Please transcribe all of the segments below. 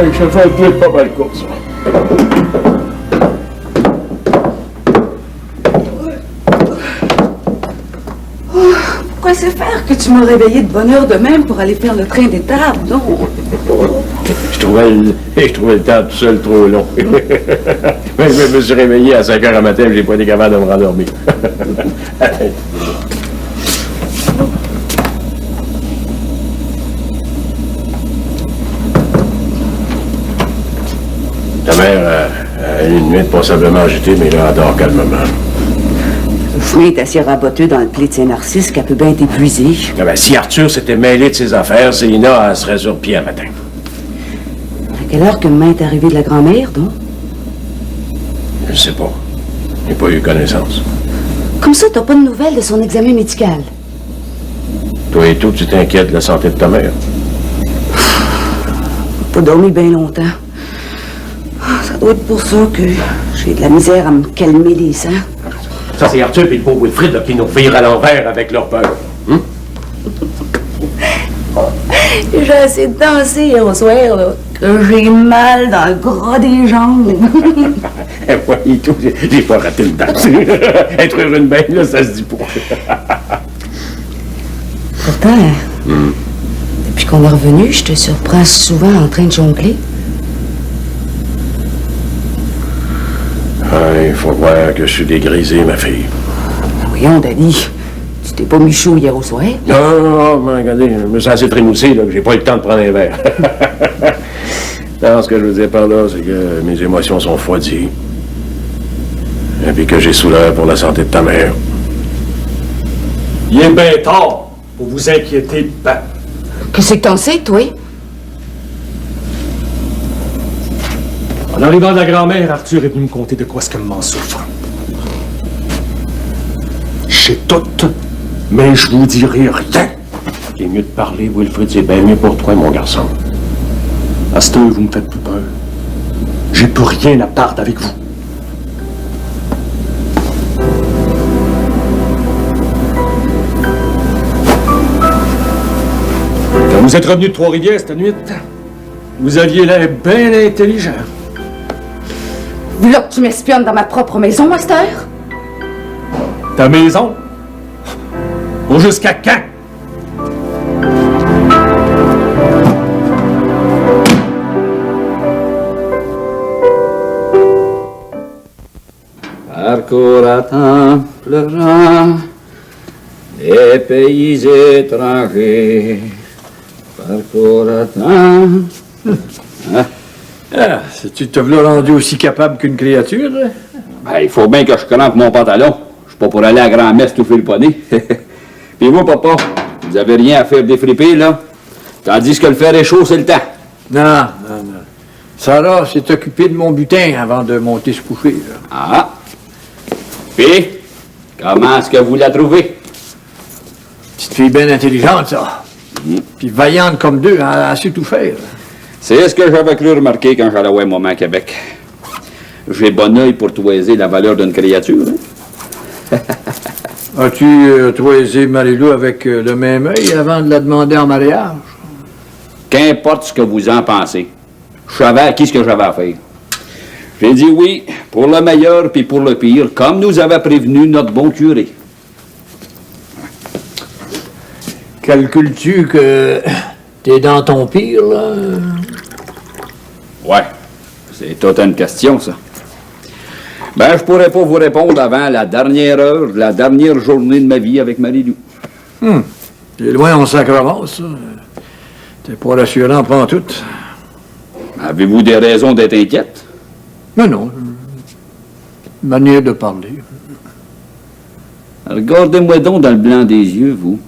Je fais plus pas mal de courses. Pourquoi c'est faire que tu m'as réveillé de bonne heure de même pour aller faire le train d'étable, non? Je trouvais le temps tout seul trop long. Mais je me suis réveillé à 5 heures à matin et j'ai pas été capable de me rendormir. Ta mère a eu une nuit passablement agitée, mais là, elle dort calmement. Le frein est assez raboteux dans le pli de Saint-Narcisse qu'elle peut bien être épuisée. Ah ben, si Arthur s'était mêlé de ses affaires, Célina, elle serait sur pied à matin. À quelle heure que maman est arrivée de la grand-mère, donc? Je sais pas. J'ai pas eu connaissance. Comme ça, t'as pas de nouvelles de son examen médical? Toi et tout, tu t'inquiètes de la santé de ta mère. Pas dormi bien longtemps. Ça doit être pour ça que j'ai de la misère à me calmer les sangs. Ça, c'est Arthur et le beau Wilfrid là, qui nous firent à l'envers avec leur peur. J'ai assez dansé hier au soir, là, que j'ai mal dans le gras des jambes. Oui, tout, j'ai pas raté une danse. Être une bain, là, ça se dit pas. Pourtant, depuis qu'on est revenu, je te surprends souvent en train de jongler. Il faut voir que je suis dégrisé, ma fille. Voyons, Daddy, tu t'es pas mis chaud hier au soir? Non, regardez, je me sens assez trémoussé, là, que j'ai pas eu le temps de prendre un verre. Non, ce que je veux dire par là, c'est que mes émotions sont refroidies. Et puis que j'ai souleur pour la santé de ta mère. Il est bien tard pour vous inquiéter, ben. Qu'est-ce que t'en sais, toi? En arrivant de la grand-mère, Arthur est venu me conter de quoi ce que maman souffre. J'ai tout, mais je vous dirai rien. Il est mieux de parler, Wilfrid, c'est bien mieux pour toi, mon garçon. À cette heure, vous me faites plus peur. J'ai plus rien à perdre avec vous. Quand vous êtes revenu de Trois-Rivières cette nuit, vous aviez l'air bien intelligent. Là que tu m'espionnes dans ma propre maison, Master? Ta maison? Ou jusqu'à quand? Parcours pleurant des pays étrangers. Parcours Ah, tu te l'as rendu aussi capable qu'une créature? Ben, il faut bien que je crampe mon pantalon. Je suis pas pour aller à la grand-messe tout le poney. Puis vous, papa, vous avez rien à faire défriper, là? Tandis que le fer est chaud, c'est le temps. Non. Sarah s'est occupée de mon butin avant de monter se coucher. Là. Ah! Puis, comment est-ce que vous la trouvez? Petite fille bien intelligente, ça. Puis vaillante comme deux, elle a su tout faire. C'est ce que j'avais cru remarquer quand j'allais voir maman à Québec. J'ai bon œil pour toiser la valeur d'une créature. Hein? As-tu toisé Marie-Lou avec le même œil avant de la demander en mariage? Qu'importe ce que vous en pensez. Je savais à qui ce que j'avais à faire. J'ai dit oui, pour le meilleur puis pour le pire, comme nous avait prévenu notre bon curé. Calcules-tu que t'es dans ton pire, là? Ouais, c'est toute une question, ça. Ben, je pourrais pas vous répondre avant la dernière heure, la dernière journée de ma vie avec Marie-Lou. C'est loin, on sacrement, ça. T'es pas rassurant, prends tout. Avez-vous des raisons d'être inquiète? Non. Manière de parler. Regardez-moi donc dans le blanc des yeux, vous.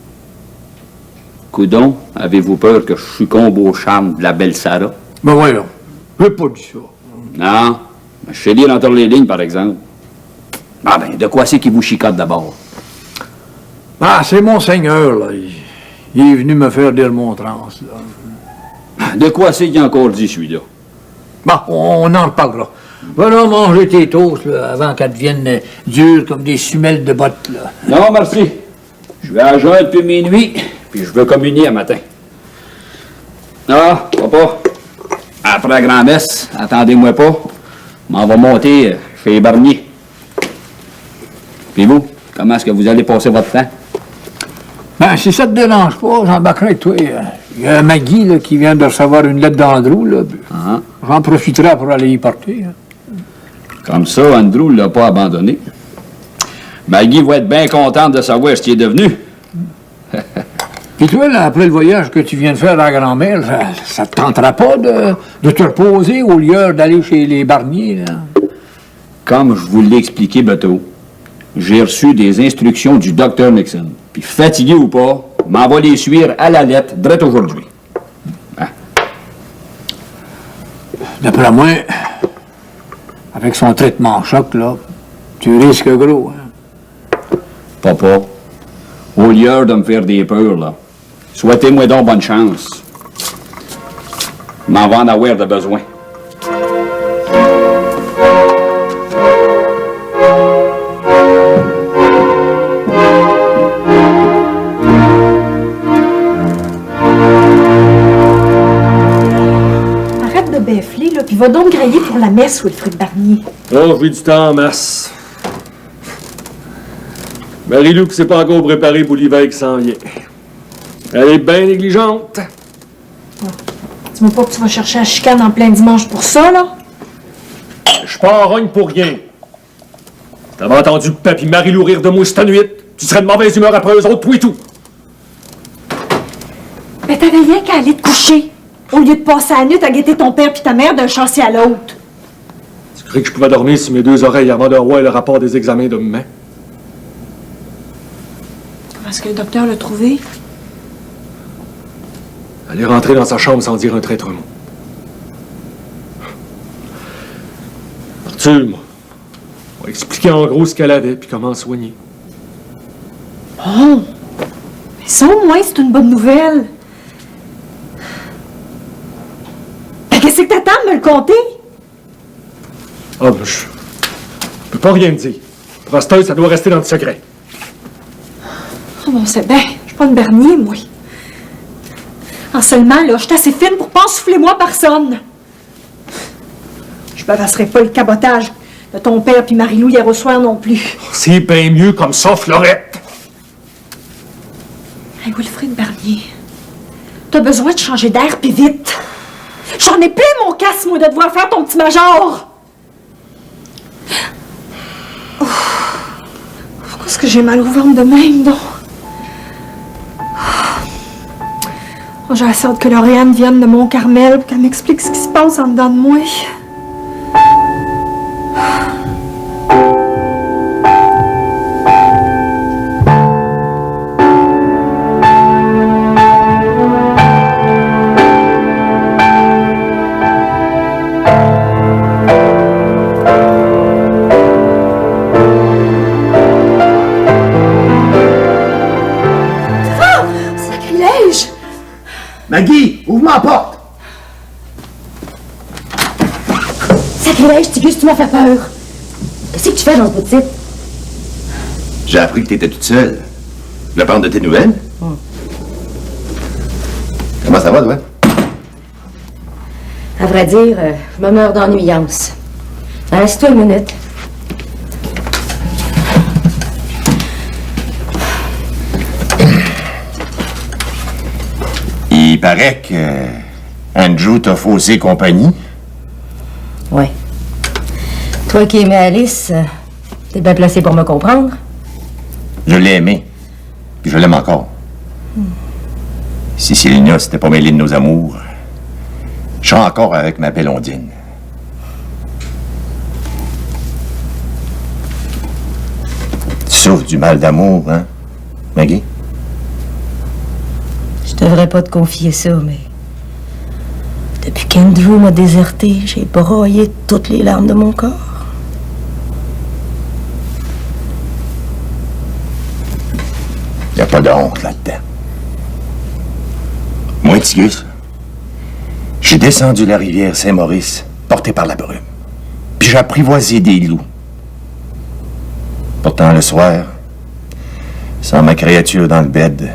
Coudon, avez-vous peur que je succombe au charme de la belle Sarah? Ben voyons, j'ai pas dit ça. Non, je sais lire entre les lignes, par exemple. Ah ben, de quoi c'est qui vous chicote d'abord? Ah, c'est Monseigneur, là. Il est venu me faire des remontrances, là. De quoi c'est qu'il a encore dit, celui-là? Bon, on en reparlera. Va là manger tes toasts, là, avant qu'elles deviennent dures comme des semelles de bottes, là. Non, merci. Je vais à jeun depuis minuit, puis je veux communier à matin. Ah, papa, à Après la grand-messe, attendez-moi pas. M'en va monter chez les Barnier. Puis vous, comment est-ce que vous allez passer votre temps? Ben, si ça te dérange pas, j'embarquerai avec toi. Il y a Maggie là, qui vient de recevoir une lettre d'Andrew. Là. J'en profiterai pour aller y porter. Hein. Comme ça, Andrew ne l'a pas abandonné. Maggie va être bien contente de savoir ce qu'il est devenu. Puis toi, là, après le voyage que tu viens de faire à la grand-mère, ça te tentera pas de te reposer au lieu d'aller chez les Barnier, là? Comme je vous l'ai expliqué, Beto, j'ai reçu des instructions du docteur Nixon. Puis fatigué ou pas, m'en va les suivre à la lettre, direct aujourd'hui. Hein? D'après moi, avec son traitement en choc, là, tu risques gros, hein? Papa, au lieu de me faire des peurs, là, souhaitez-moi donc bonne chance. M'en va en avoir de besoin. Arrête de béfler, là, puis va donc grailler pour la messe, Wilfrid Barnier. Oh, j'ai du temps en masse. Marie-Lou qui s'est pas encore préparée pour l'hiver qui s'en vient. Elle est bien négligente. Dis-moi pas que tu vas chercher la chicane en plein dimanche pour ça, là? Je suis pas en rogne pour rien. T'avais entendu Papy Marie-Lou rire de moi cette nuit. Tu serais de mauvaise humeur après eux autres, tout et tout. Ben, t'avais rien qu'à aller te coucher, au lieu de passer la nuit à guetter ton père puis ta mère d'un châssis à l'autre. Tu crois que je pouvais dormir sur mes deux oreilles avant de voir le rapport des examens de demain? Est-ce que le docteur l'a trouvé? Elle est rentrée dans sa chambre sans dire un traître mot. Arthur, moi, m'a expliqué en gros ce qu'elle avait puis comment soigner. Bon. Mais ça, au moins, c'est une bonne nouvelle. Ben, qu'est-ce que t'attends de me le conter? Ah, ben, je peux pas rien te dire. Pour l'instant, ça doit rester dans le secret. Oh, bon, c'est bien. Je suis pas une Bernier, moi. En seulement, là, je suis assez fine pour pas en souffler moi personne. Je bavasserai pas le cabotage de ton père puis Marie-Lou hier au soir non plus. C'est bien mieux comme ça, Florette. Hey, Wilfrid Barnier, t'as besoin de changer d'air puis vite. J'en ai plein mon casse, moi, de devoir faire ton petit major. Pourquoi est-ce que j'ai mal au ventre de même, donc? Oh, j'ai assez hâte que Lauriane vienne de Mont-Carmel pour qu'elle m'explique ce qui se passe en dedans de moi. Maggie, ouvre-moi la porte! Sacrilège, Tigus, tu m'as fait peur. Qu'est-ce que tu fais dans ce petit? J'ai appris que t'étais toute seule. Je vais prendre de tes nouvelles. Comment ça va, toi? À vrai dire, je me meurs d'ennuyance. Reste-toi une minute. Il paraît que Andrew t'a faussé compagnie. Oui. Toi qui aimais Alice, t'es bien placé pour me comprendre. Je l'ai aimé. Puis je l'aime encore. Si Célina s'était pas mêlée de nos amours, je serais encore avec ma belle Ondine. Tu souffres du mal d'amour, hein, Maggie? Je devrais pas te confier ça, mais... Depuis qu'Andrew m'a déserté, j'ai broyé toutes les larmes de mon corps. Y a pas de honte là-dedans. Moi, Tigus, j'ai descendu la rivière Saint-Maurice, porté par la brume. Puis j'ai apprivoisé des loups. Pourtant, le soir, sans ma créature dans le bed,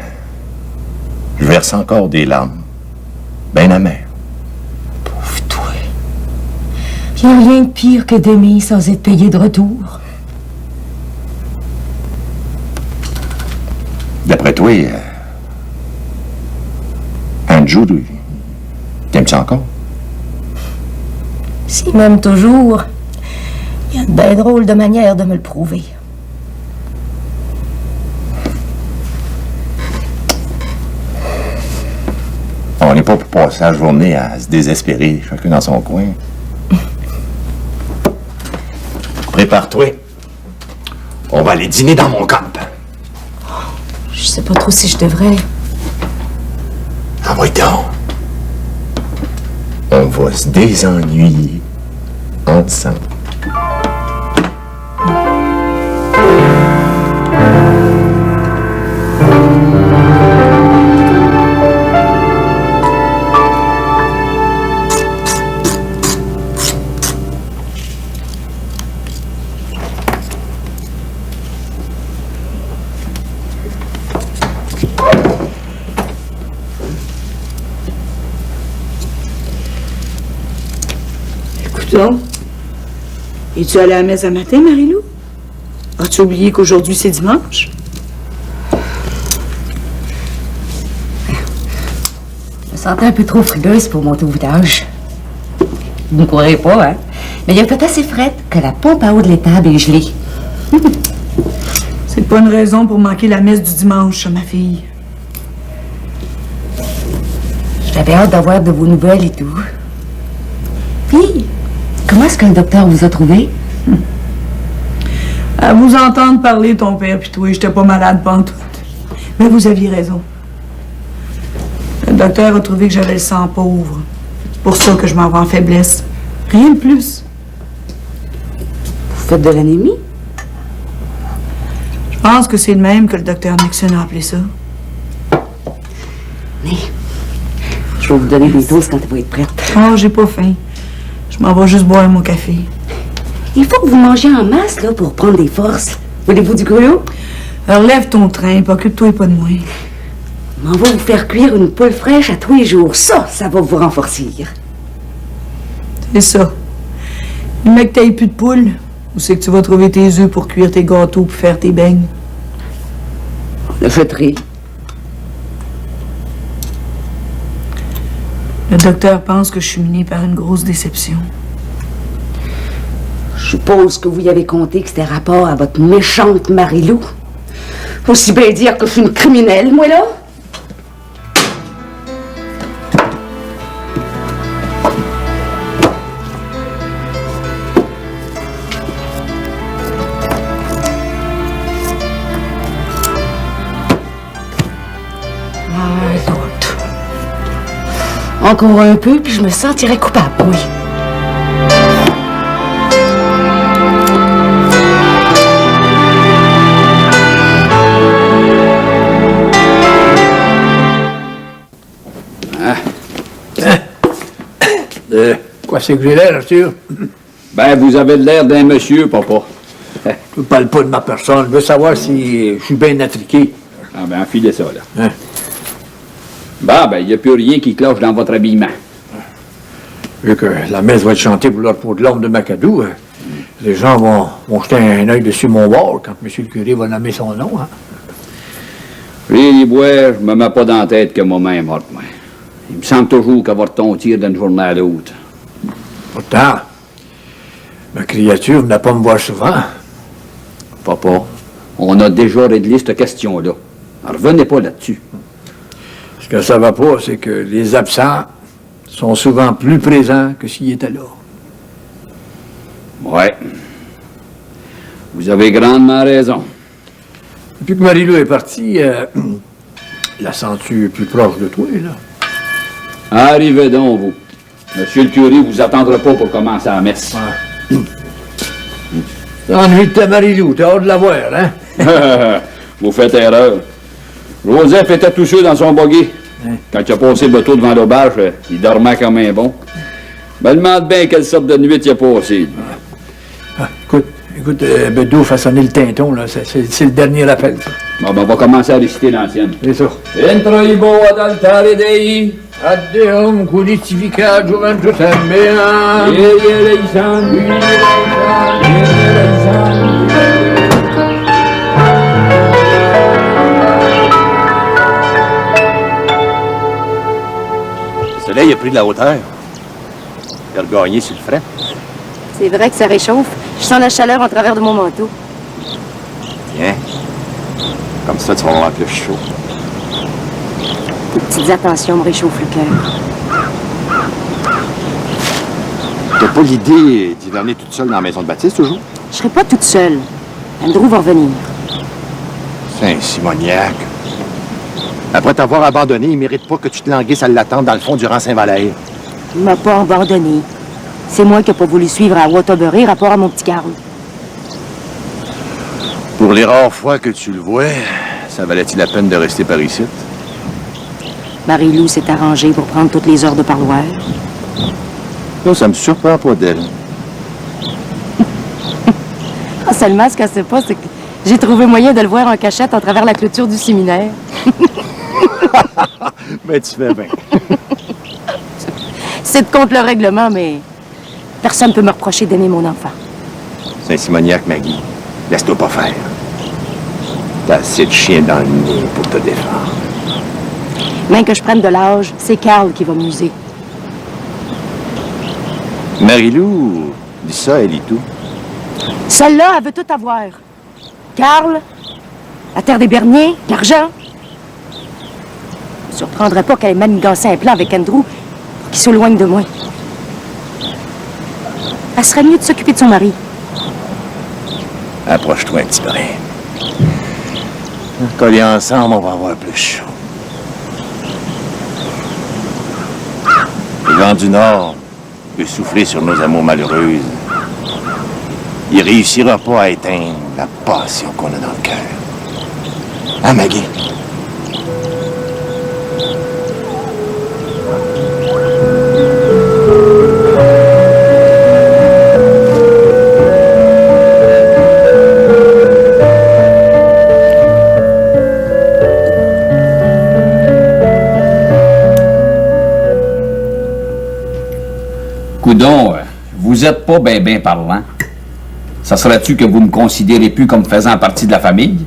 je verse encore des larmes, ben amères. Pauvre toi. Il n'y a rien de pire que d'aimer sans être payé de retour. D'après toi, Andrew, t'aimes-tu encore? S'il m'aime toujours, il y a de bien drôles de manières de me le prouver. On n'est pas pour passer la journée à se désespérer, chacun dans son coin. Prépare-toi. On va aller dîner dans mon camp. Je sais pas trop si je devrais. Envoie donc. On va se désennuyer ensemble. Es-tu allée à la messe un matin, Marie-Lou? As-tu oublié qu'aujourd'hui, c'est dimanche? Je me sentais un peu trop frileuse pour monter au village. Vous ne croirez pas, hein? Mais il a fait assez fret que la pompe à eau de l'étable est gelée. C'est pas une raison pour manquer la messe du dimanche, ma fille. J'avais hâte d'avoir de vos nouvelles et tout. Puis, comment est-ce que le docteur vous a trouvé? À vous entendre parler, ton père puis toi, j'étais pas malade pantoute. Mais vous aviez raison. Le docteur a trouvé que j'avais le sang pauvre. C'est pour ça que je m'en vais en faiblesse. Rien de plus. Vous faites de l'anémie? Je pense que c'est le même que le docteur Nixon a appelé ça. Mais, je vais vous donner des doses quand elle va être prête. Oh, j'ai pas faim. Je m'en vais juste boire mon café. Il faut que vous mangez en masse, là, pour prendre des forces. Voulez-vous du gruau? Alors lève ton train, puis occupe-toi pas de moi. On va vous faire cuire une poule fraîche à tous les jours. Ça va vous renforcer. C'est ça. Le mec t'aille plus de poule, où c'est que tu vas trouver tes œufs pour cuire tes gâteaux pour faire tes beignes? Le feutré. Le docteur pense que je suis menée par une grosse déception. Je suppose que vous y avez compté que c'était rapport à votre méchante Marie-Lou. Aussi bien dire que je suis une criminelle, moi, là. Encore un peu, puis je me sentirais coupable, oui. Quoi c'est que j'ai l'air, Arthur? Ben, vous avez l'air d'un monsieur, papa. Je ne parle pas de ma personne. Je veux savoir si je suis bien attriqué. Ah ben, enfilez ça, là. Hein? Ben, il n'y a plus rien qui cloche dans votre habillement. Vu que la messe va être chantée pour l'ordre pour de l'homme de Macadou, les gens vont jeter un œil dessus mon bord quand M. le curé va nommer son nom. Hein? Les bois, je me mets pas dans la tête que maman est morte, moi. Il me semble toujours qu'avoir ton tir d'une journée à l'autre. Pourtant, ma créature n'a pas me voir souvent. Papa, on a déjà réglé cette question-là. Revenez pas là-dessus. Ce que ça va pas, c'est que les absents sont souvent plus présents que s'ils étaient là. Ouais. Vous avez grandement raison. Depuis que Marie-Lou est partie, la sens-tu plus proche de toi, là? Arrivez donc, vous. Monsieur le curé vous attendra pas pour commencer la messe. L'ennui de ta Marie-Lou, t'as hâte de la voir, hein? Vous faites erreur. Joseph était tout seul dans son buggy. Quand il a passé le bateau devant l'auberge, il dormait comme un bon. Me demande bien quelle sorte de nuit il a passé. Écoute, Bedou fait sonner le tinton, là. C'est le dernier appel, ça. Bon, ben, on va commencer à réciter l'ancienne. C'est ça. Entro ibo ad altare Dei, Ad Deum cuditificat juventutem meam. Le soleil a pris de la hauteur. Il a regagné sur le fret. C'est vrai que ça réchauffe. Je sens la chaleur en travers de mon manteau. Tiens. Comme ça, tu vas avoir plus chaud. Tes petites attentions me réchauffent le cœur. T'as pas l'idée d'y l'emmener toute seule dans la maison de Baptiste, toujours? Je serai pas toute seule. Andrew va revenir. Saint-Simoniac. Après t'avoir abandonné, il mérite pas que tu te languisses à l'attendre dans le fond du rang Saint-Valère. Il m'a pas abandonné. C'est moi qui n'ai pas voulu suivre à Waterbury rapport à mon petit Carl. Pour les rares fois que tu le vois, ça valait-il la peine de rester par ici? Marie-Lou s'est arrangée pour prendre toutes les heures de parloir. Là, ça me surprend pas d'elle. Seulement, ce qu'elle sait pas, c'est que j'ai trouvé moyen de le voir en cachette à travers la clôture du séminaire. Mais tu fais bien. C'est contre le règlement, mais personne ne peut me reprocher d'aimer mon enfant. Saint-Simoniac, Maggie, laisse-toi pas faire. T'as assez de chiens dans le nid pour te défendre. Même que je prenne de l'âge, c'est Carl qui va m'user. Marie-Lou dit ça, elle et tout. Celle-là, elle veut tout avoir. Carl, la terre des Berniers, l'argent. Je me surprendrait pas qu'elle ait manigancé un plan avec Andrew pour qu'il s'éloigne de moi. Elle serait mieux de s'occuper de son mari. Approche-toi un petit peu. Collés ensemble, on va avoir plus chaud. Le vent du Nord peut souffler sur nos amours malheureuses. Il réussira pas à éteindre la passion qu'on a dans le cœur. Hein, Maggie? Coudon, vous êtes pas ben parlant. Ça serait-tu que vous me considérez plus comme faisant partie de la famille?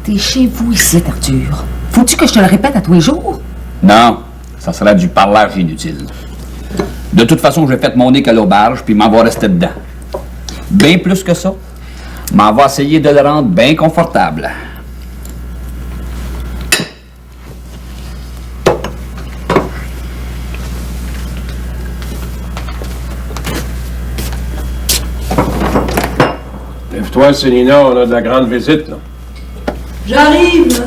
T'es chez vous ici, Arthur. Faut-tu que je te le répète à tous les jours? Non, ça serait du parlage inutile. De toute façon, j'ai fait mon nez qu'à l'auberge, puis m'en va rester dedans. Bien plus que ça, m'en va essayer de le rendre bien confortable. Lève-toi, Célina, on a de la grande visite, là. J'arrive, là.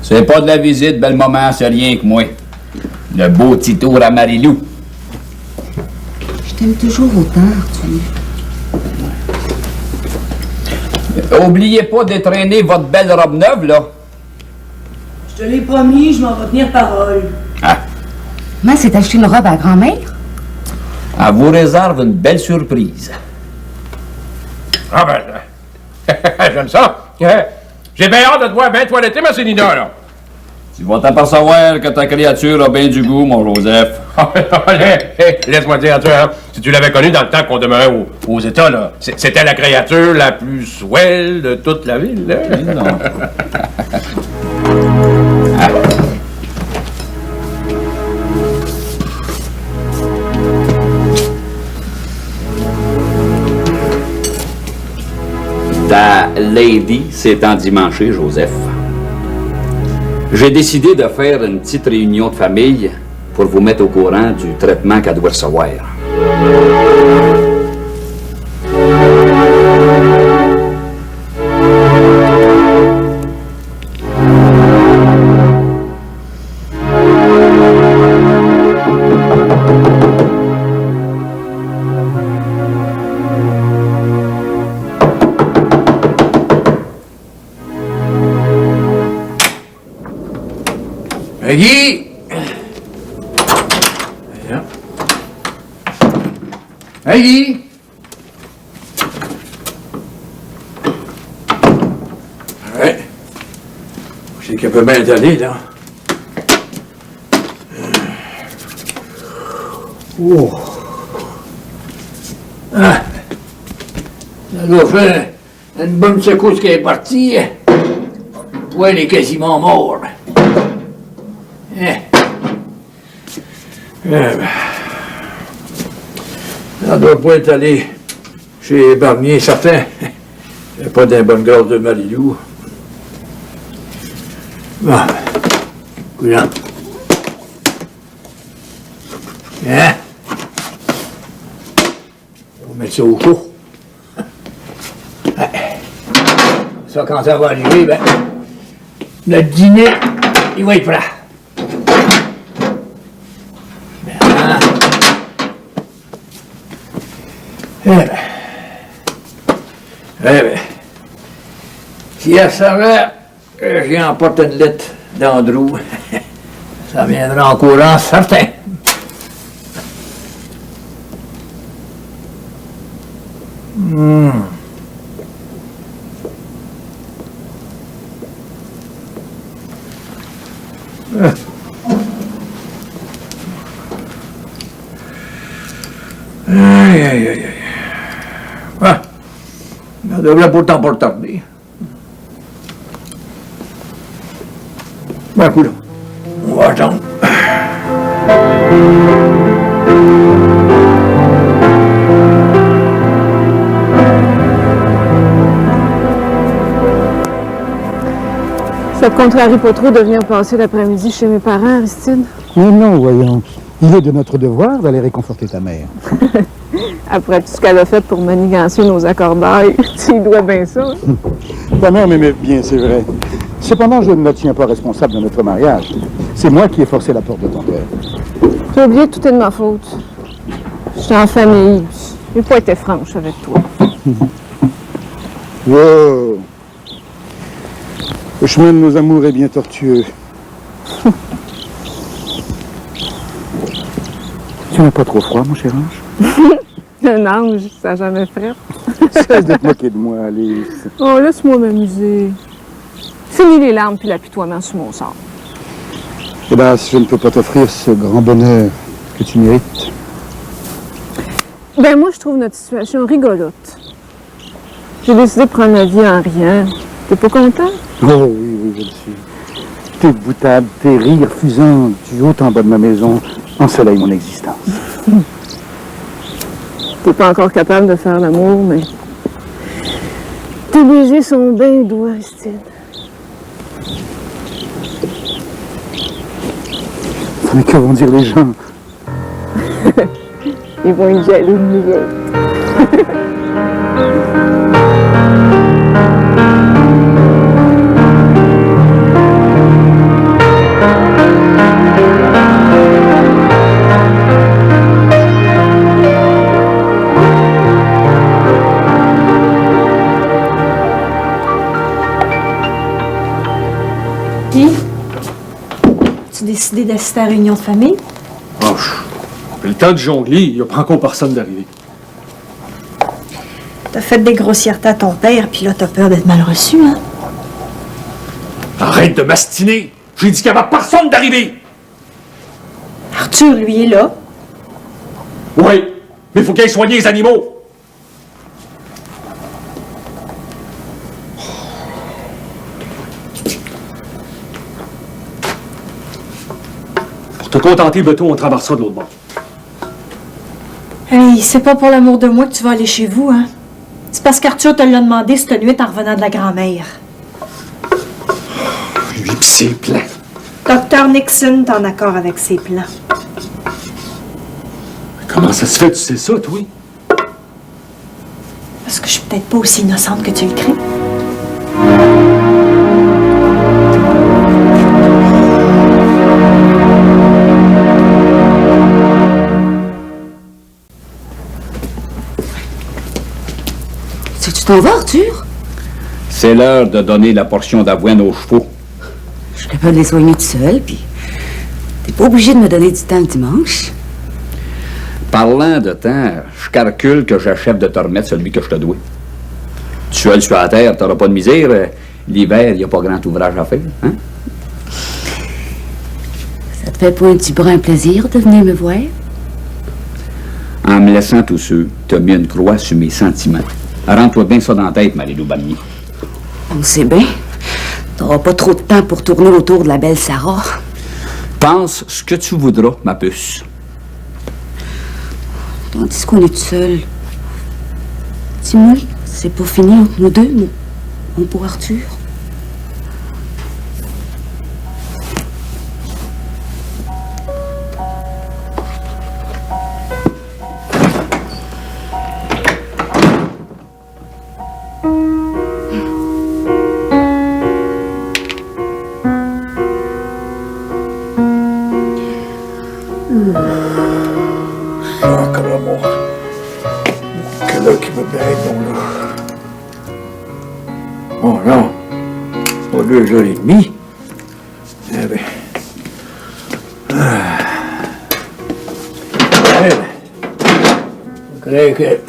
C'est pas de la visite, bel moment, c'est rien que moi. Le beau petit tour à Marie-Lou. Je t'aime toujours autant, Arthur. Oubliez pas de traîner votre belle robe neuve, là. Je te l'ai promis, je m'en vais tenir parole. Ah, Maman s'est acheté une robe à grand-mère? elle vous réserve une belle surprise. Ah ben, j'aime ça. J'ai bien hâte de te voir bien toiletter, ma Célina, là. Tu vas t'apercevoir que ta créature a bien du goût, mon Joseph. Laisse-moi dire, tu hein, si tu l'avais connue dans le temps qu'on demeurait aux États, là, c'était la créature la plus swell de toute la ville, là. Non. Ta lady s'est endimanchée, Joseph. J'ai décidé de faire une petite réunion de famille pour vous mettre au courant du traitement qu'elle doit recevoir. Maggie! Viens. Maggie! Ouais. Je sais qu'elle peut bien t'aller, là. Oh. Ah. Ça doit faire une bonne secousse qui est partie. Le poil est quasiment mort. Ça doit pas être allé chez Barnier, certain. Il n'y a pas d'un bonne grâce de Marilou. Bon. Coulant. Hein? On va mettre ça au chaud. Ça, quand ça va arriver, ben, le dîner, il va être prêt. Bien. Eh ben, si elle savait que j'ai emporté une lettre d'Andrew, ça viendra en courant certain. Aïe, aïe, aïe, aïe. Ah, ça devrait pourtant pas tarder. Ben, coudonc, on va attendre. Ça te contrarie pas trop de venir passer l'après-midi chez mes parents, Aristide? Mais non, voyons. Il est de notre devoir d'aller réconforter ta mère. Après tout ce qu'elle a fait pour manigancer nos accordailles, tu y dois bien ça. Ta mère m'aimait bien, c'est vrai. Cependant, je ne la tiens pas responsable de notre mariage. C'est moi qui ai forcé la porte de ton père. Tu as oublié que tout est de ma faute. J'étais en famille, j'ai pas été franche avec toi. Wow. Le chemin de nos amours est bien tortueux. Tu n'as pas trop froid, mon cher ange? Un ange, ça n'a jamais fait. Cesse de te moquer de moi, Alice. Oh, laisse-moi m'amuser. Finis les larmes puis l'apitoiement sur mon sort. Hélas, je ne peux pas t'offrir ce grand bonheur que tu mérites. Ben moi, je trouve notre situation rigolote. J'ai décidé de prendre ma vie en rien. T'es pas content? Oh oui, oui, je le suis. Tes boutades, tes rires fusants du haut en bas de ma maison ensoleillent mon existence. T'es pas encore capable de faire l'amour, mais tes baisers sont bien doux, Aristide. Mais que vont dire les gens? Ils vont être jaloux de nous autres. As-tu décidé d'assister à la réunion de famille? Oh, le temps de jongler, il n'y a pas encore personne d'arriver. T'as fait des grossièretés à ton père, puis là, t'as peur d'être mal reçu, hein? Arrête de m'astiner! J'ai dit qu'il n'y avait personne d'arriver! Arthur, lui, est là. Oui, mais il faut qu'il aille soigner les animaux! Pour te contenter, Beto, on traversera de l'autre bord. Hey, c'est pas pour l'amour de moi que tu vas aller chez vous, hein? C'est parce qu'Arthur te l'a demandé cette nuit en revenant de la grand-mère. Lui pis ses plans. Docteur Nixon est en accord avec ses plans. Comment ça se fait, tu sais ça, toi? Parce que je suis peut-être pas aussi innocente que tu le crains. Tu t'en vas, Arthur? C'est l'heure de donner la portion d'avoine aux chevaux. Je suis capable de les soigner tout seul, puis t'es pas obligé de me donner du temps le dimanche. Parlant de temps, je calcule que j'achève de te remettre celui que je te dois. Tu seul sur la terre, t'auras pas de misère. L'hiver, il n'y a pas grand ouvrage à faire, hein? Ça te fait pas un petit brin plaisir de venir me voir? En me laissant tout seul, t'as mis une croix sur mes sentiments. Rentre-toi bien ça dans la tête, Marie-Lou Barnier. On sait bien. T'auras pas trop de temps pour tourner autour de la belle Sarah. Pense ce que tu voudras, ma puce. Tandis qu'on est seul. Dis-moi, c'est pas fini entre nous deux, mon pauvre Arthur? Oh non, pas 2h30. Eh bien. Je crois que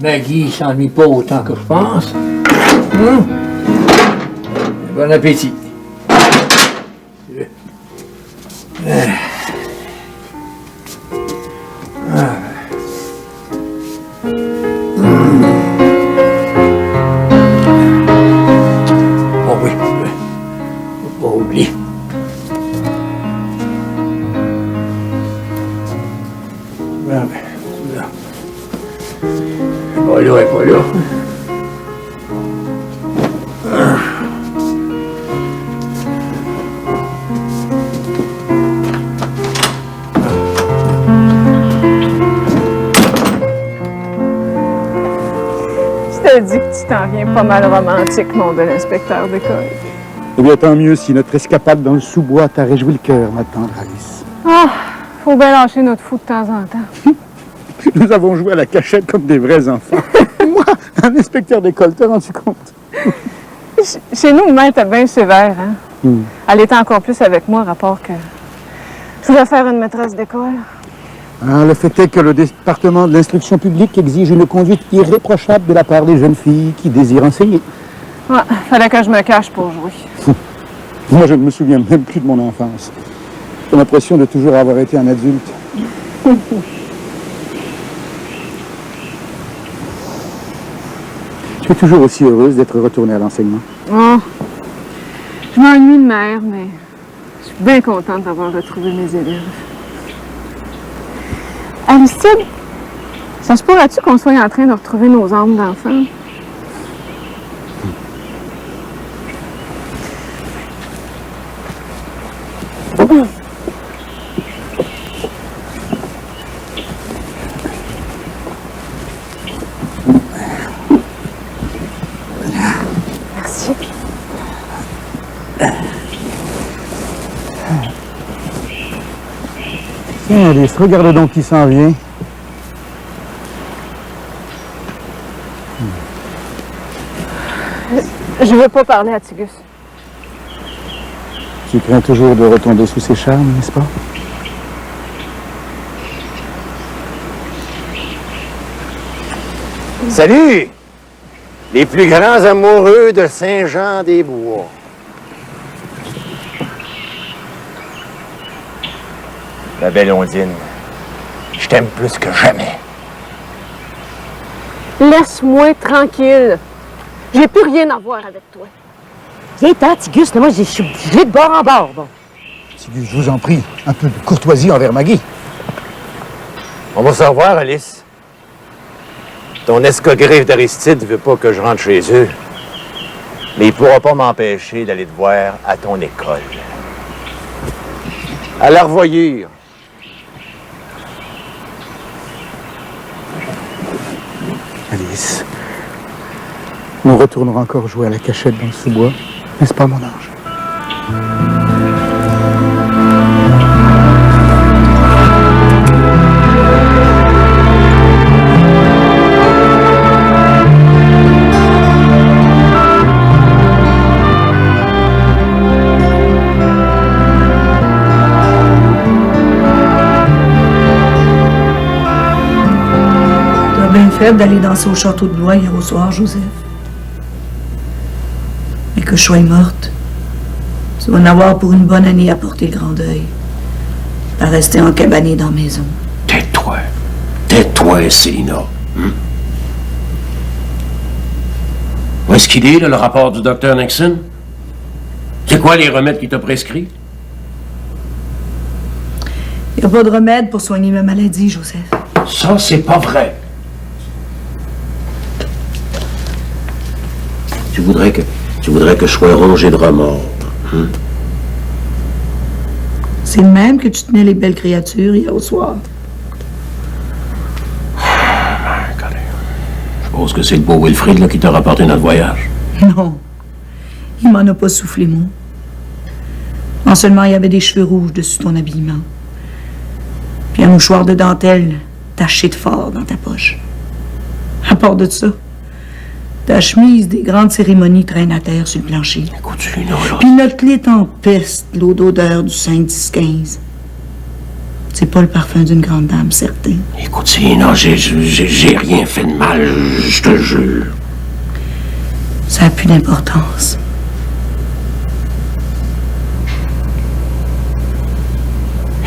Maggie s'ennuie pas autant que je pense. Bon appétit. Je t'ai dit que tu t'en viens pas mal romantique, mon bel inspecteur d'école. Eh bien, tant mieux si notre escapade dans le sous-bois t'a réjoui le cœur, ma tendre Alice. Ah, faut bien lâcher notre fou de temps en temps. Nous avons joué à la cachette comme des vrais enfants. Moi, un inspecteur d'école, t'as rendu compte? Chez nous, maître est bien sévère, hein? Elle était encore plus avec moi, rapport que je voulais faire une maîtresse d'école. Ah, le fait est que le département de l'instruction publique exige une conduite irréprochable de la part des jeunes filles qui désirent enseigner. Ouais, fallait que je me cache pour jouer. Moi, je ne me souviens même plus de mon enfance. J'ai l'impression de toujours avoir été un adulte. Tu es toujours aussi heureuse d'être retournée à l'enseignement? Oh, je m'ennuie de mère, mais je suis bien contente d'avoir retrouvé mes élèves. Aristide, ça se pourrait-tu qu'on soit en train de retrouver nos âmes d'enfants? Merci. Tiens, Alice, regarde donc qui s'en vient. Je veux pas parler à Tigus. Tu crains toujours de retomber sous ses charmes, n'est-ce pas? Salut! Les plus grands amoureux de Saint-Jean-des-Bois. Ma belle Ondine, je t'aime plus que jamais. Laisse-moi tranquille. J'ai plus rien à voir avec toi. Viens-t'en, Tigus, là, moi, je suis obligée de bord en bord, bon. Tigus, je vous en prie, un peu de courtoisie envers Maggie. On va se revoir, Alice. Ton escogriffe d'Aristide veut pas que je rentre chez eux. Mais il pourra pas m'empêcher d'aller te voir à ton école. À la revoyure. Alice, on retournera encore jouer à la cachette dans le sous-bois, n'est-ce pas, mon ange? Bien fait d'aller danser au château de Blois hier au soir, Joseph. Mais que je sois morte, tu vas en avoir pour une bonne année à porter le grand deuil. À rester encabanée dans la maison. Tais-toi. Tais-toi, Célina. Où est-ce qu'il est, là, le rapport du docteur Nixon? C'est quoi les remèdes qu'il t'a prescrits? Il n'y a pas de remède pour soigner ma maladie, Joseph. Ça, c'est pas vrai. Tu voudrais que je sois rongé de remords. C'est le même que tu tenais les belles créatures hier au soir. Je suppose que c'est le beau Wilfrid là, qui t'a rapporté notre voyage. Non. Il m'en a pas soufflé mot. Non seulement il y avait des cheveux rouges dessus ton habillement, puis un mouchoir de dentelle taché de fort dans ta poche. À part de ça, ta chemise des grandes cérémonies traîne à terre sur le plancher. Écoute, Célina, là... Puis notre clé t'empeste l'eau d'odeur du 5-10-15. C'est pas le parfum d'une grande dame, certain. Écoute, Célina, j'ai rien fait de mal, je te jure. Ça a plus d'importance.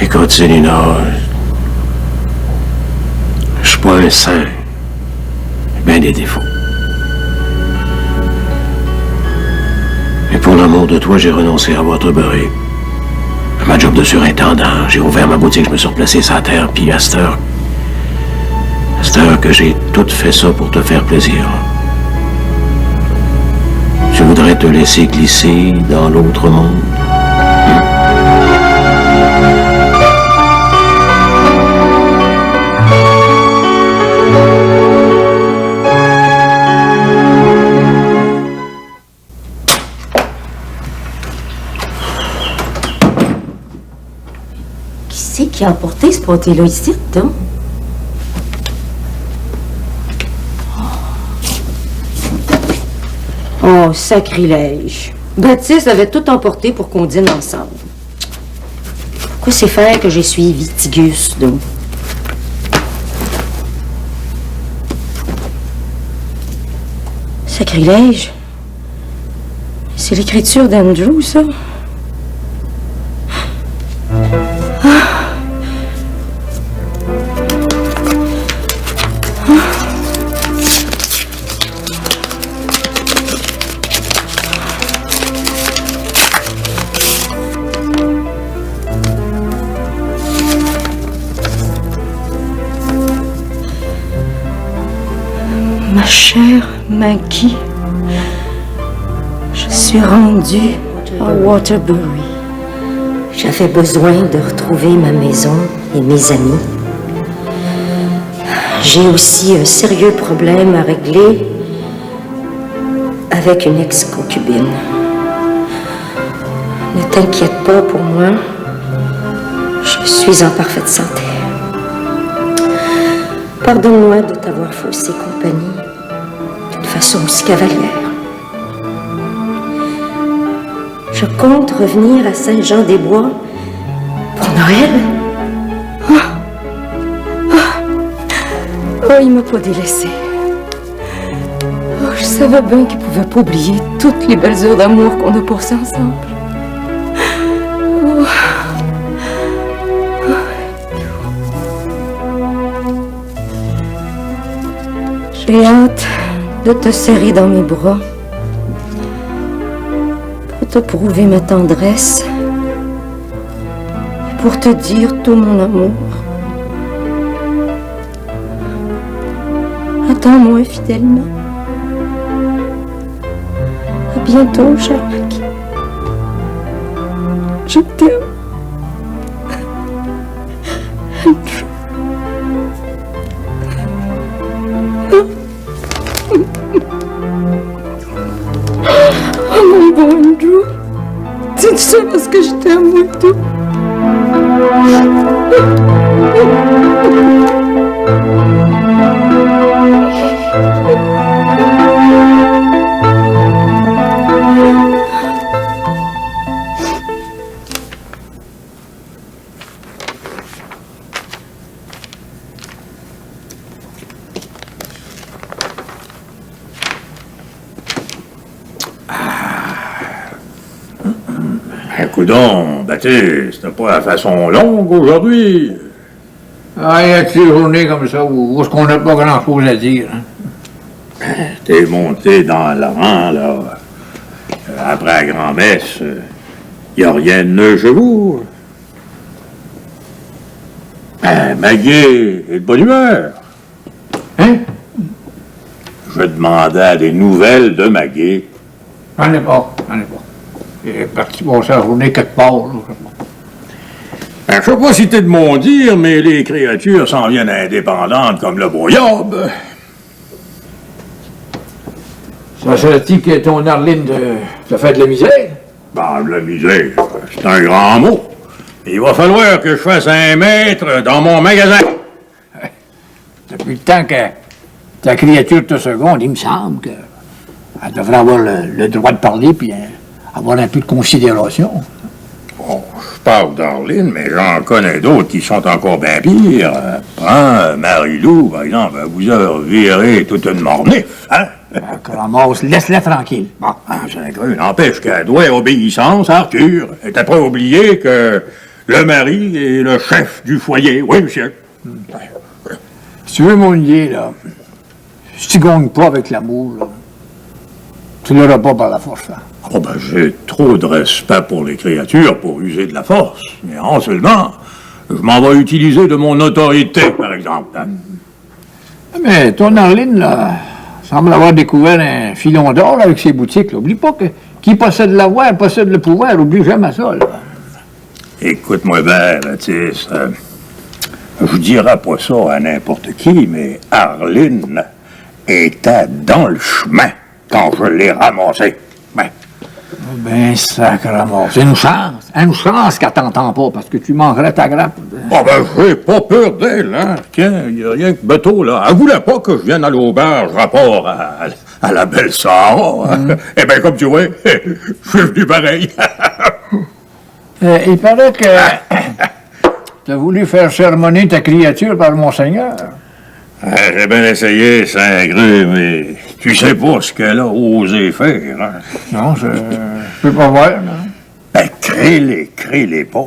Écoute, Célina, je suis pas un saint. J'ai bien des défauts. Et pour l'amour de toi, j'ai renoncé à Waterbury. À ma job de surintendant, j'ai ouvert ma boutique, je me suis replacé sur la terre, puis à cette heure que j'ai tout fait ça pour te faire plaisir. Je voudrais te laisser glisser dans l'autre monde. Qui c'est qui a emporté ce pâté-là ici, donc? Oh, sacrilège. Baptiste avait tout emporté pour qu'on dîne ensemble. Pourquoi c'est faire que j'ai suivi Tigus, donc? Sacrilège? C'est l'écriture d'Andrew, ça? Ma chère Maggie, je suis rendue à Waterbury. J'avais besoin de retrouver ma maison et mes amis. J'ai aussi un sérieux problème à régler avec une ex-concubine. Ne t'inquiète pas pour moi, je suis en parfaite santé. Pardonne-moi de t'avoir faussé compagnie d'une façon aussi cavalière. Je compte revenir à Saint-Jean-des-Bois pour Noël. Oh, il m'a pas délaissé. Oh, je savais bien qu'il pouvait pas oublier toutes les belles heures d'amour qu'on a passées ensemble. Oh. J'ai hâte de te serrer dans mes bras pour te prouver ma tendresse et pour te dire tout mon amour. Attends-moi fidèlement. À bientôt, cher Maggie. Je t'aime. Andrew. Oh mon bon Andrew. C'est ça parce que je t'aime, moi, tout. Coudon, Baptiste, t'as pas la façon longue aujourd'hui. Ah, il y a des journées comme ça où est-ce qu'on n'a pas grand-chose à dire. Hein? T'es monté dans le rang, là. Après la grand-messe, y a rien de neuf chez vous. Maggie est de bonne humeur. Hein? Je demandais des nouvelles de Maggie. J'en ai pas. Il est parti passer la journée quelque part. Là. Je sais pas si t'es de mon dire, mais les créatures s'en viennent indépendantes comme le boyob. Ça serait-il que ton Arline te fait de la misère? Ben, de la misère, c'est un grand mot. Il va falloir que je fasse un maître dans mon magasin. Depuis le temps que ta créature te seconde, il me semble qu'elle devrait avoir le droit de parler puis avoir un peu de considération. Bon, je parle d'Arline, mais j'en connais d'autres qui sont encore bien pires. Prends Marie-Lou, par exemple, vous avez viré toute une mornif, hein? Ramasse, laisse-la tranquille. Bon, c'est cru, n'empêche qu'elle doit obéissance à Arthur. Elle t'a pas oublié que le mari est le chef du foyer. Oui, monsieur. Si tu veux m'oublier, là, si tu gagnes pas avec l'amour, là, tu l'auras pas par la force. Hein? Oh ben, j'ai trop de respect pour les créatures pour user de la force. Mais en seulement, je m'en vais utiliser de mon autorité, par exemple. Hein? Mais ton Arline, là, semble avoir découvert un filon d'or avec ses boutiques. Là. Oublie pas que qui possède l'avoir possède le pouvoir. Oublie jamais ça. Là. Écoute-moi bien, Baptiste. Je dirais pas ça à n'importe qui, mais Arline était dans le chemin quand je l'ai ramassée. Ben, sacrément. C'est une chance qu'elle t'entend pas, parce que tu mangerais ta grappe. Oh ben, j'ai pas peur d'elle, hein. Tiens, il y a rien que Beto, là. Elle voulait pas que je vienne à l'auberge rapport à la belle Sarah. Eh ben, comme tu vois, je suis venu pareil. Il paraît que t'as voulu faire sermonner ta créature par Monseigneur. J'ai bien essayé, Saint-Gré, mais tu sais pas ce qu'elle a osé faire, hein. Non, je peux pas voir, non. Ben, crée-les pas.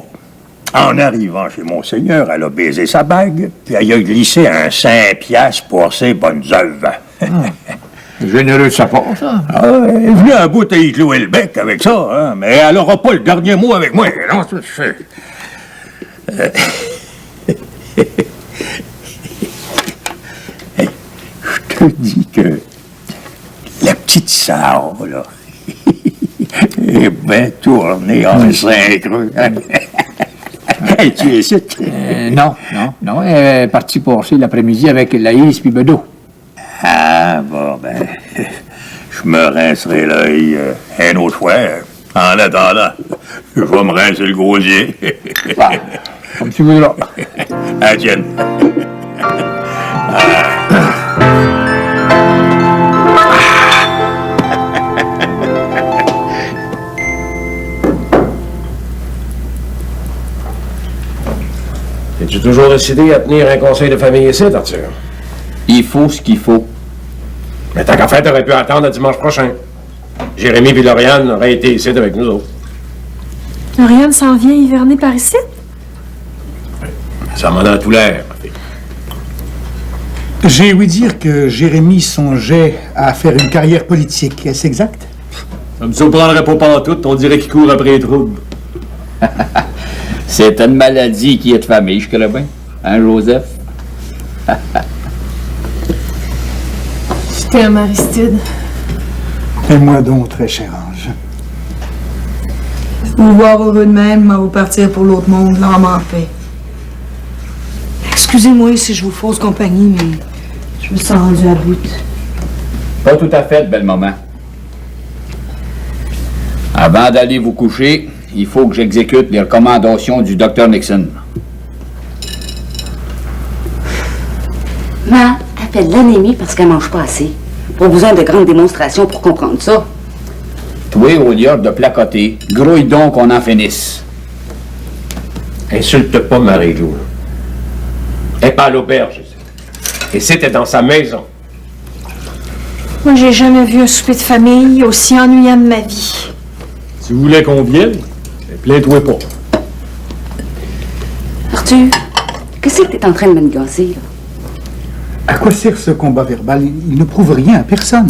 En arrivant chez Monseigneur, elle a baisé sa bague, puis elle a glissé un 5 piastres pour ses bonnes œuvres. Généreux de sa part, ça. Ah, elle est venue à bout à y clouer le bec avec ça, hein, mais elle n'aura pas le dernier mot avec moi. Non, ça se fait. Je te dis que la petite Sarah, là, est bien tournée en synchro. Hey, tu es ici? Non. Elle est partie passer l'après-midi avec Laïs puis Bedeau. Ah, bon, ben, je me rincerai l'œil un autre fois. En attendant, je vais me rincer le gosier. Bah, comme tu veux, là. À tienne. Es-tu toujours décidé à tenir un conseil de famille ici, Arthur? Il faut ce qu'il faut. Mais tant qu'à faire, t'aurais pu attendre à dimanche prochain. Jérémy et Lauriane auraient été ici avec nous autres. Lauriane s'en vient hiverner par ici? Ça m'en a tout l'air, ma fille. J'ai ouï dire que Jérémy songeait à faire une carrière politique. Est-ce exact? Ça me surprendrait pas pantoute, on dirait qu'il court après les troubles. C'est une maladie qui est de famille, je crois bien. Hein, Joseph? Je t'aime, Aristide. Et moi donc, très cher ange. Vous voir heureux de même, moi vous partir pour l'autre monde, l'âme en paix. Excusez-moi si je vous fausse compagnie, mais je me sens rendu à bout. Pas tout à fait, belle maman. Avant d'aller vous coucher, il faut que j'exécute les recommandations du docteur Nixon. Ma, elle fait de l'anémie parce qu'elle mange pas assez. Pas besoin de grandes démonstrations pour comprendre ça. Toi, au lieu de placoter, grouille donc qu'on en finisse. Insulte pas Marie-Lou. Elle n'est pas à l'auberge. Et c'était dans sa maison. Moi, j'ai jamais vu un souper de famille aussi ennuyant de ma vie. Si vous voulez qu'on vienne, plains-toi pas. Arthur, qu'est-ce c'est que t'es en train de manigancer, là? À quoi sert ce combat verbal? Il ne prouve rien à personne.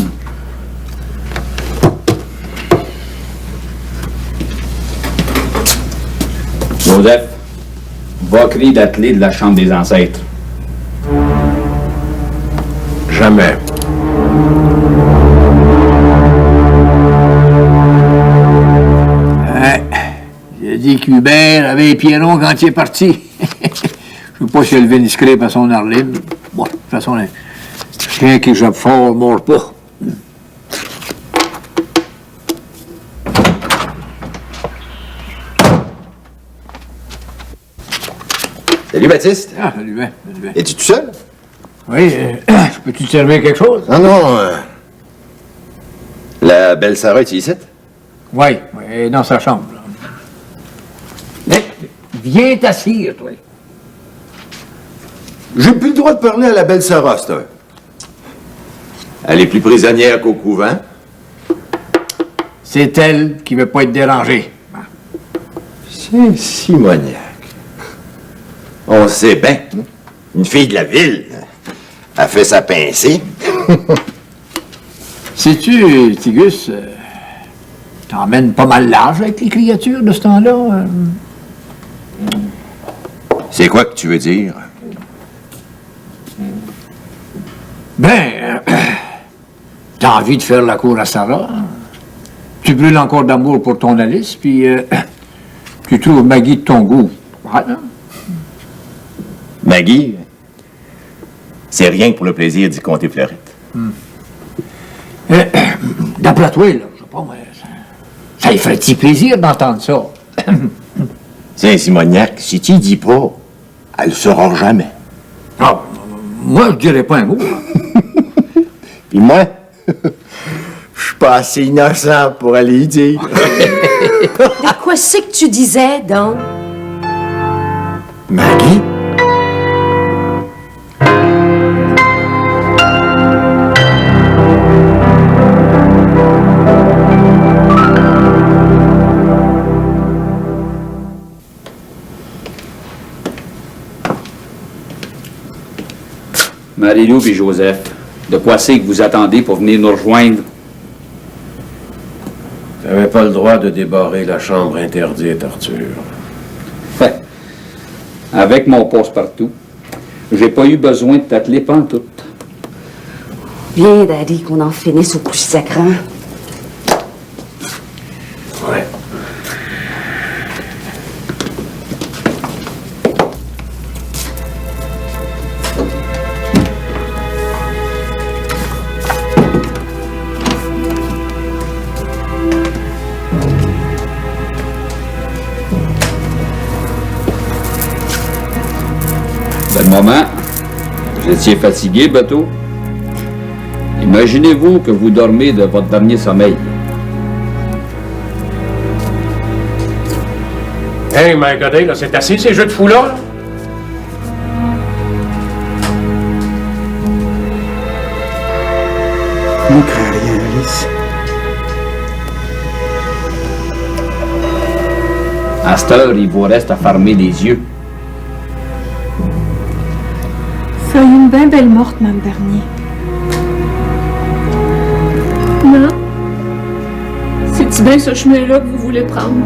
Joseph, va crier la clé de la chambre des ancêtres. Jamais. J'ai dit qu'Hubert avait les pieds longs quand il est parti. Je sais pas si elle vient discret à son Arline. Bon, de toute façon, un chien qui jappe fort ne mord pas. Salut, Baptiste. Ah, salut, Ben. Es-tu tout seul? Oui, peux-tu te servir quelque chose? Non, non. La belle Sarah est ici? Oui, dans sa chambre. Là. Mais, viens t'assire, toi. J'ai plus le droit de parler à la belle Sarah, c'est un. Elle est plus prisonnière qu'au couvent. C'est elle qui veut pas être dérangée. C'est Simoniac. On sait bien. Une fille de la ville a fait sa pincée. Sais-tu, Tigus, t'emmènes pas mal large avec les créatures de ce temps-là? C'est quoi que tu veux dire? Ben, t'as envie de faire la cour à Sarah. Tu brûles encore d'amour pour ton Alice, puis tu trouves Maggie de ton goût. Voilà. Maggie, c'est rien que pour le plaisir d'y compter Fleurette. D'après toi, là, je sais pas, moi, ça lui ferait-il plaisir d'entendre ça? Tiens, Simoniac, si tu y dis pas, elle le saura jamais. Ah, moi, je dirais pas un mot. Puis moi, je suis pas assez innocent pour aller y dire. De quoi c'est que tu disais, donc? Maggie? Marie-Lou et Joseph, de quoi c'est que vous attendez pour venir nous rejoindre? Tu n'avais pas le droit de débarrer la chambre interdite, Arthur. Ouais. Avec mon passe-partout, j'ai pas eu besoin de t'atteler pantoute. Bien, Daddy, qu'on en finisse au coucher sacrant. Ouais. Le moment, vous étiez fatigué, bateau. Imaginez-vous que vous dormez de votre dernier sommeil. Hey, my God, là, c'est assez ces jeux de fous-là? Là? Ne crains rien, Alice. À cette heure, il vous reste à fermer les yeux. Soyez une bien belle morte, Mme Bernier. Non. C'est-tu bien ce chemin-là que vous voulez prendre?